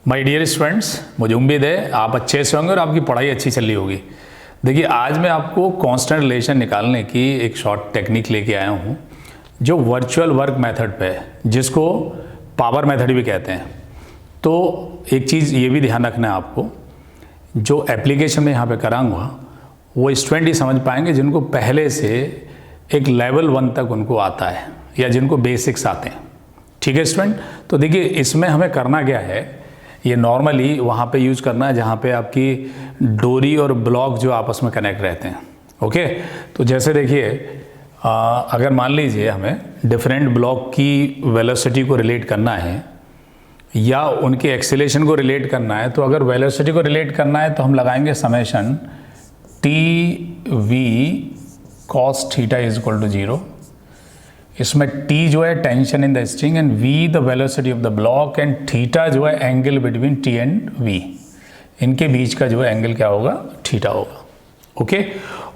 My dear students, मुझे उम्मीद है आप अच्छे से होंगे और आपकी पढ़ाई अच्छी चल रही होगी। देखिए, आज मैं आपको कांस्टेंट रिलेशन निकालने की एक शॉर्ट टेक्निक लेके आया हूँ जो वर्चुअल वर्क मेथड पे है, जिसको पावर मेथड भी कहते हैं। तो एक चीज़ ये भी ध्यान रखना है आपको, जो एप्लीकेशन में यहाँ पे कराऊंगा वो स्टूडेंट ही समझ पाएंगे जिनको पहले से एक लेवल 1 तक उनको आता है या जिनको बेसिक्स आते हैं। ठीक है स्टूडेंट, तो देखिए इसमें हमें करना क्या है, ये नॉर्मली वहाँ पे यूज़ करना है जहाँ पे आपकी डोरी और ब्लॉक जो आपस में कनेक्ट रहते हैं। ओके, तो जैसे देखिए अगर मान लीजिए हमें डिफरेंट ब्लॉक की वेलोसिटी को रिलेट करना है या उनके एक्सेलेरेशन को रिलेट करना है, तो अगर वेलोसिटी को रिलेट करना है तो हम लगाएंगे summation T V cos theta is equal to 0। इसमें t जो है tension in the string and v the velocity of the block and theta जो है angle between t and v, इनके बीच का जो है एंगल क्या होगा, थीटा होगा। ओके,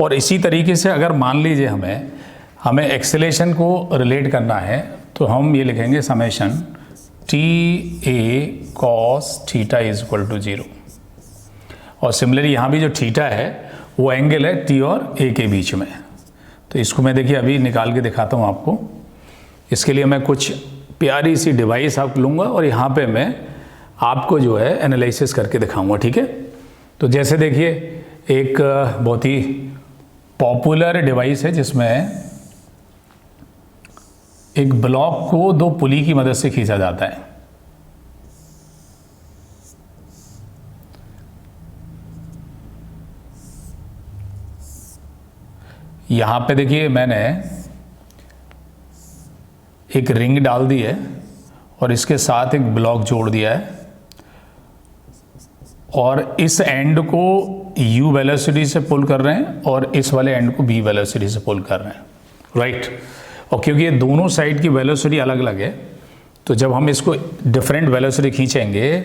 और इसी तरीके से अगर मान लीजिए हमें एक्सेलेरेशन को रिलेट करना है तो हम ये लिखेंगे summation T A cos theta is equal to 0। और सिमिलरली यहाँ भी जो थीटा है वो एंगल है t और a के बीच में। तो इसको मैं देखिए अभी निकाल के दिखाता हूँ आपको। इसके लिए मैं कुछ प्यारी सी डिवाइस आप लूँगा और यहाँ पे मैं आपको जो है एनालिसिस करके दिखाऊंगा। ठीक है, तो जैसे देखिए एक बहुत ही पॉपुलर डिवाइस है जिसमें एक ब्लॉक को 2 पुली की मदद से खींचा जाता है। यहाँ पे देखिए मैंने एक रिंग डाल दी है और इसके साथ एक ब्लॉक जोड़ दिया है और इस एंड को u वेलोसिटी से पुल कर रहे हैं और इस वाले एंड को v वेलोसिटी से पुल कर रहे हैं, राइट। और क्योंकि ये दोनों साइड की वेलोसिटी अलग अलग है, तो जब हम इसको डिफरेंट वेलोसिटी खींचेंगे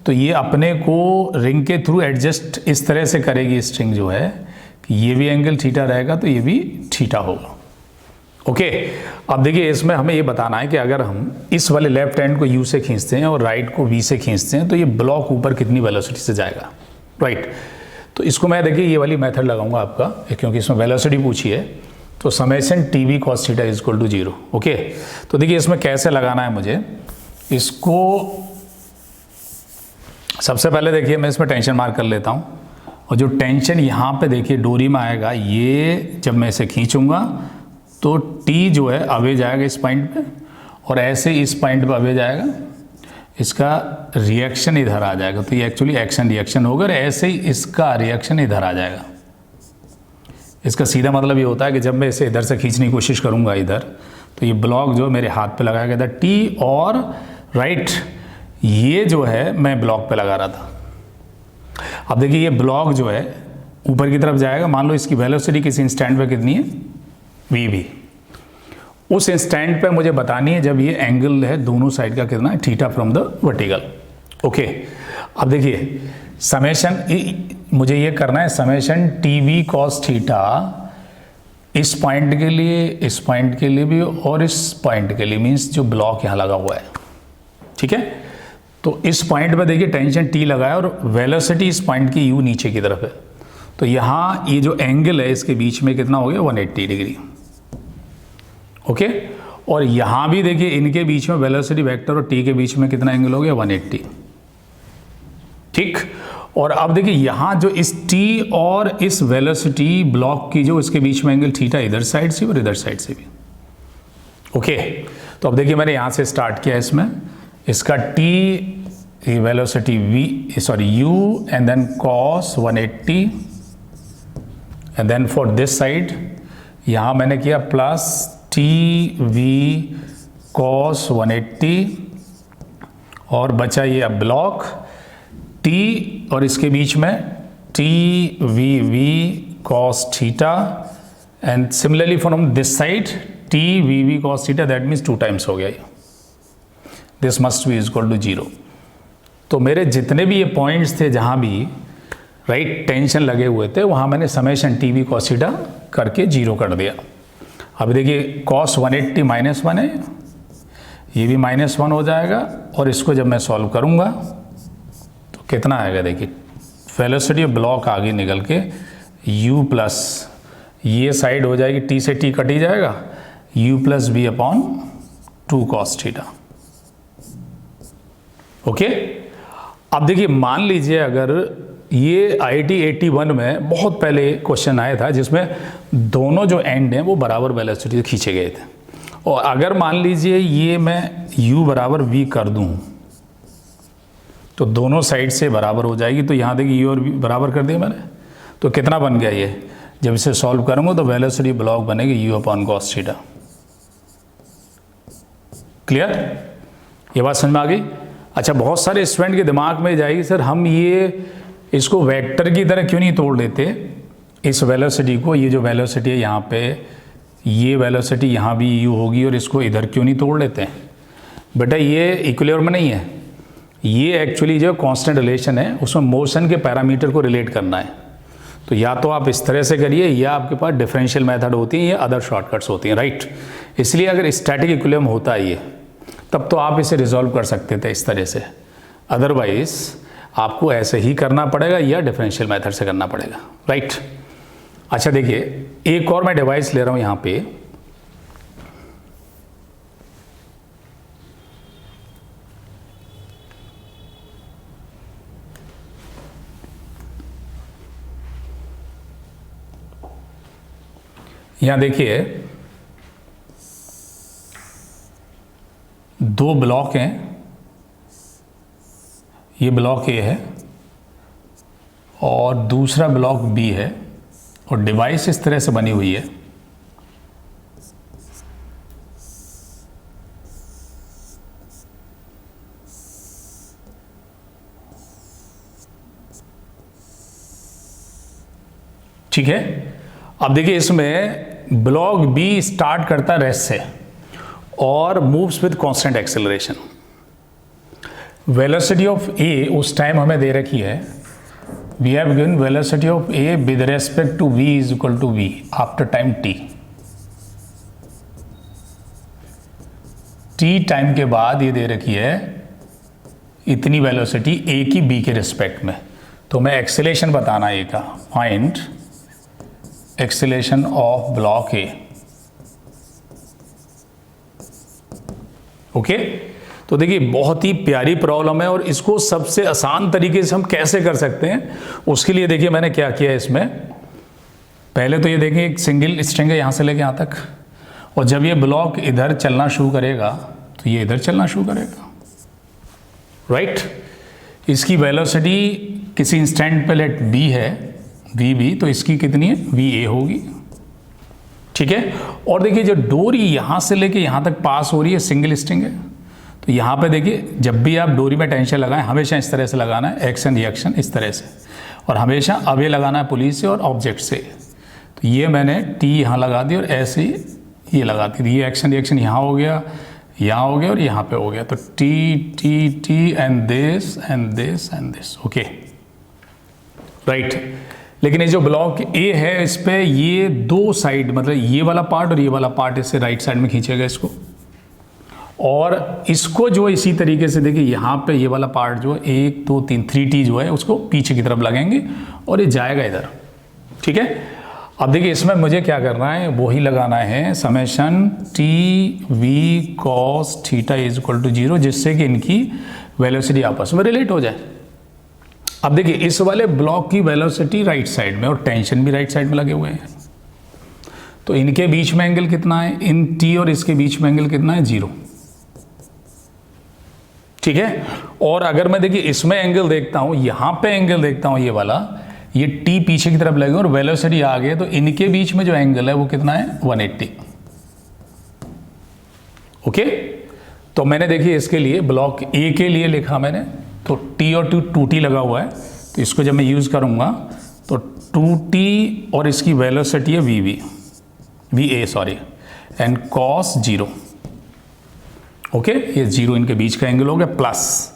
तो ये अपने को रिंग के थ्रू एडजस्ट इस तरह से करेगी स्ट्रिंग जो है कि ये भी एंगल थीटा रहेगा तो ये भी थीटा होगा। ओके, अब देखिए इसमें हमें ये बताना है कि अगर हम इस वाले लेफ्ट हैंड को u से खींचते हैं और राइट को v से खींचते हैं तो ये ब्लॉक ऊपर कितनी वेलोसिटी से जाएगा, राइट। तो इसको मैं देखिए ये वाली मेथड लगाऊंगा आपका, क्योंकि इसमें वेलोसिटी पूछी है। तो summation T V cos theta is equal to 0। Okay, तो देखिए इसमें कैसे लगाना है मुझे इसको। सबसे पहले देखिए मैं इसमें टेंशन मार्क कर लेता हूँ और जो टेंशन यहाँ पे देखिए डोरी में आएगा, ये जब मैं इसे खींचूंगा तो T जो है अवे जाएगा इस पॉइंट पे और ऐसे इस पॉइंट पे अवे जाएगा, इसका रिएक्शन इधर आ जाएगा। तो ये एक्चुअली एक्शन रिएक्शन होगा और ऐसे ही इसका रिएक्शन इधर आ जाएगा। इसका सीधा मतलब ये होता है कि जब मैं इसे इधर से खींचने की कोशिश करूँगा इधर, तो ये ब्लॉक जो मेरे हाथ पे लगाया गया था T और राइट, ये जो है मैं ब्लॉक पे लगा रहा था। अब देखिए ये ब्लॉक जो है ऊपर की तरफ जाएगा। मान लो इसकी वेलोसिटी किसी इंस्टेंट पे कितनी है, v भी। उस इंस्टेंट पे मुझे बतानी है जब ये एंगल है दोनों साइड का कितना है, theta from the vertical. Okay, अब देखिए समेशन मुझे ये करना है summation T V cos theta इस पॉइंट के लिए, इस पॉइंट के लिए भी और इस पॉइंट के लिए, मीन्स जो ब्लॉक यहाँ लगा हुआ है। ठीक है, तो इस पॉइंट पे देखिए टेंशन T लगा है और वेलोसिटी इस पॉइंट की u नीचे की तरफ है। तो यहाँ ये जो एंगल है इसके बीच में कितना हो गया, 180 डिग्री। ओके, और यहाँ भी देखिए इनके बीच में वेलोसिटी वेक्टर और T के बीच में कितना एंगल हो गया, 180। ठीक, और अब देखिए यहाँ जो इस T और इस वेलोसिटी ब्लॉक की जो इसके बीच में एंगल थीटा, इधर साइड से और इधर साइड से भी। ओके, तो अब देखिए मैंने यहाँ से स्टार्ट किया इसमें, इसका t velocity v sorry u and then cos 180 and then for this side यहाँ मैंने किया प्लस t v cos 180 और बचा ये अब ब्लॉक t और इसके बीच में t v v cos theta and similarly from this side t v v cos theta, that means 2 times हो गया ये। This must be equal to 0। तो मेरे जितने भी ये पॉइंट्स थे जहाँ भी राइट टेंशन लगे हुए थे वहाँ मैंने summation T V cos theta करके 0 कर दिया। अब देखिए cos 180 -1 है, ये भी -1 हो जाएगा और इसको जब मैं सॉल्व करूँगा कितना आएगा देखिए, वेलोसिटी ऑफ ब्लॉक आगे निकल के u प्लस, ये साइड हो जाएगी t से t कट ही जाएगा, u plus B upon 2 cos theta. Okay, अब देखिए मान लीजिए अगर ये IIT 81 में बहुत पहले क्वेश्चन आया था जिसमें दोनों जो एंड हैं वो बराबर वेलोसिटी से खींचे गए थे, और अगर मान लीजिए ये मैं u बराबर v कर दूं तो दोनों साइड से बराबर हो जाएगी। तो यहाँ देखिए u और v बराबर कर दिया मैंने, तो कितना बन गया ये, जब इसे सॉल्व करूँगा तो वेलोसिटी ब्लॉक बनेगी u upon cos theta. Clear, ये बात समझ में आ गई। अच्छा, बहुत सारे स्टूडेंट के दिमाग में जाएगी सर हम ये इसको वेक्टर की तरह क्यों नहीं तोड़ लेते इस वेलोसिटी को, ये जो वेलोसिटी है यहाँ पे, ये वेलोसिटी यहाँ भी u होगी और इसको इधर क्यों नहीं तोड़ लेते हैं। बेटा ये इक्विलिब्रियम में नहीं है, ये एक्चुअली जो कांस्टेंट रिलेशन है उसमें मोशन के पैरामीटर को रिलेट करना है। तो या तो आप इस तरह से करिए या आपके पास डिफरेंशियल मेथड होती है या अदर शॉर्टकट्स होती हैं, राइट। इसलिए अगर स्टैटिक इक्विलिब्रियम होता है ये, तब तो आप इसे रिजॉल्व कर सकते थे इस तरह से, अदरवाइज आपको ऐसे ही करना पड़ेगा या डिफरेंशियल मेथड से करना पड़ेगा, राइट। अच्छा देखिए, एक और मैं डिवाइस ले रहा हूँ यहाँ पे, यहाँ देखिए 2 ब्लॉक हैं, ये ब्लॉक ए है और दूसरा ब्लॉक बी है, और डिवाइस इस तरह से बनी हुई है। ठीक है, अब देखिए इसमें ब्लॉक बी स्टार्ट करता है रेस्ट से और moves with constant acceleration. Velocity of A उस टाइम हमें दे रखी है, we have given velocity of A with respect to v is equal to v after time t। t time के बाद ये दे रखी है इतनी वेलोसिटी a की b के रिस्पेक्ट में। तो मैं एक्सेलेरेशन बताना ए का, find acceleration of block A. Okay, तो देखिए बहुत ही प्यारी प्रॉब्लम है और इसको सबसे आसान तरीके से हम कैसे कर सकते हैं, उसके लिए देखिए मैंने क्या किया है इसमें। पहले तो ये देखिए एक सिंगल स्ट्रिंग है यहाँ से लेके यहाँ तक, और जब ये ब्लॉक इधर चलना शुरू करेगा तो ये इधर चलना शुरू करेगा, राइट। इसकी वेलोसिटी किसी इंस्टेंट पे लेट b है, v तो इसकी कितनी है, va होगी, ठीक है। और देखिए जो डोरी यहाँ से लेके यहाँ तक पास हो रही है, सिंगल स्ट्रिंग है, तो यहाँ पे देखिए जब भी आप डोरी में टेंशन लगाएं हमेशा इस तरह से लगाना है, एक्शन रिएक्शन इस तरह से, और हमेशा अवे लगाना है पुलिस से और ऑब्जेक्ट से। तो ये मैंने टी यहाँ लगा दी और ऐसे ही ये लगा दी, ये एक्शन रिएक्शन यहाँ हो गया, यहाँ हो गया और यहाँ पे हो गया। तो T T T and this and this and this, okay, right. लेकिन ये जो ब्लॉक ए है इस पे ये 2 साइड, मतलब ये वाला पार्ट और ये वाला पार्ट इससे राइट साइड में खींचेगा इसको, और इसको जो इसी तरीके से देखिए यहाँ पे ये वाला पार्ट जो 1 2 3 3T जो है उसको पीछे की तरफ लगेंगे और ये जाएगा इधर, ठीक है। अब देखिए इसमें मुझे क्या करना है, वही लगाना है summation T V cos theta is equal to 0, जिससे कि इनकी वेलोसिटी आपस में रिलेट हो जाए। अब देखिए इस वाले ब्लॉक की वेलोसिटी राइट साइड में और टेंशन भी राइट साइड में लगे हुए हैं, तो इनके बीच में एंगल कितना है, इन टी और इसके बीच में एंगल कितना है, 0, ठीक है। और अगर मैं देखिए इसमें एंगल देखता हूं, यहां पे एंगल देखता हूं, ये वाला, ये टी पीछे की तरफ लगेगा और वेलोसिटी आगे, तो इनके बीच में जो एंगल है वो कितना है, 180, ओके। तो मैंने देखिए इसके लिए ब्लॉक ए के लिए लिखा मैंने, तो टी और 2t लगा हुआ है, तो इसको जब मैं यूज़ करूँगा तो 2t और इसकी वेलोसिटी है va sorry, and cos 0, okay. ये 0 इनके बीच का एंगल हो गया, प्लस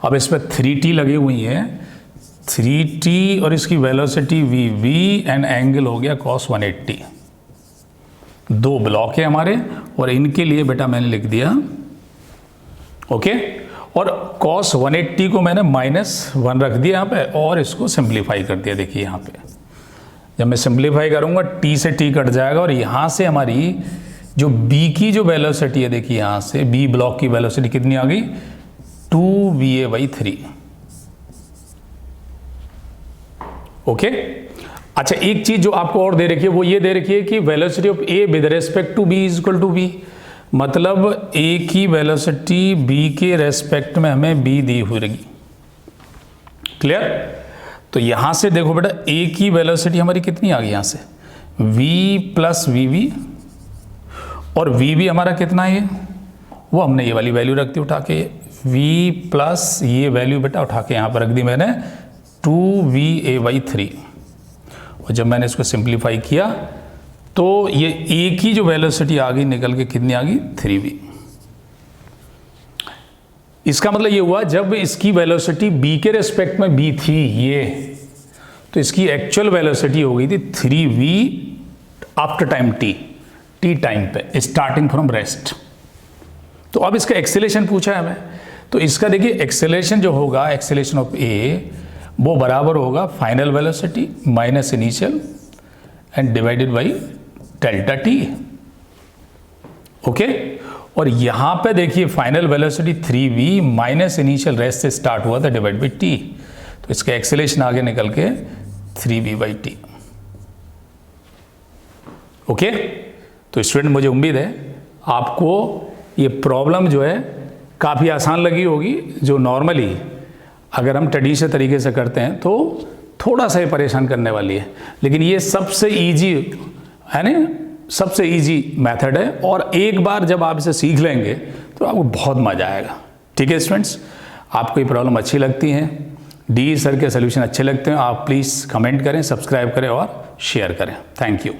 अब इस पर 3t लगी हुई है, 3t और इसकी वेलोसिटी v एंड एंगल हो गया cos 180। 2 ब्लॉक है हमारे और इनके लिए बेटा मैंने लिख दिया, ओके। और cos 180 को मैंने -1 रख दिया यहाँ पे और इसको सिंप्लीफाई कर दिया। देखिए यहाँ पे जब मैं सिंप्लीफाई करूँगा t से t कट जाएगा और यहाँ से हमारी जो b की जो वेलोसिटी है, देखिए यहाँ से b ब्लॉक की वेलोसिटी कितनी आ गई 2va/3। ओके। अच्छा, एक चीज जो आपको और दे रखी है वो ये दे रखी है कि velocity of a with respect to b is equal to b, मतलब a की वेलोसिटी b के रेस्पेक्ट में हमें b दी हुई रहेगी। क्लियर? तो यहां से देखो बेटा a की वेलोसिटी हमारी कितनी आ गई, यहां से v प्लस vv, और vv हमारा कितना है, वो हमने ये वाली वैल्यू रख दी उठा के, v प्लस ये वैल्यू बेटा उठा के यहाँ पर रख दी मैंने 2va/3। और जब मैंने इसको सिंप्लीफाई किया तो ये a की जो वेलोसिटी आ गई निकल के कितनी आ गई 3v। इसका मतलब ये हुआ जब इसकी वेलोसिटी b के रेस्पेक्ट में b थी ये, तो इसकी एक्चुअल वेलोसिटी हो गई थी 3v after time t time पे स्टार्टिंग फ्रॉम रेस्ट। तो अब इसका एक्सेलेरेशन पूछा है हमें, तो इसका देखिए एक्सेलेरेशन जो होगा, एक्सेलेरेशन ऑफ a वो बराबर होगा final velocity minus initial and divided by delta t। Okay. और यहां पे देखिए final velocity 3v minus initial rest से स्टार्ट हुआ था डिवाइड बाई t, तो इसका एक्सेलेरेशन आगे निकल के 3v/t। ओके। तो स्टूडेंट मुझे उम्मीद है आपको ये प्रॉब्लम जो है काफ़ी आसान लगी होगी, जो नॉर्मली अगर हम ट्रेडिशनल तरीके से करते हैं तो थोड़ा सा ही परेशान करने वाली है, लेकिन ये सबसे इजी है ना, सबसे इजी मेथड है, और एक बार जब आप इसे सीख लेंगे तो आपको बहुत मज़ा आएगा। ठीक है स्टूडेंट्स, आपको ये प्रॉब्लम अच्छी लगती है, डी सर के सोल्यूशन अच्छे लगते हैं, आप प्लीज़ कमेंट करें, सब्सक्राइब करें और शेयर करें। Thank you.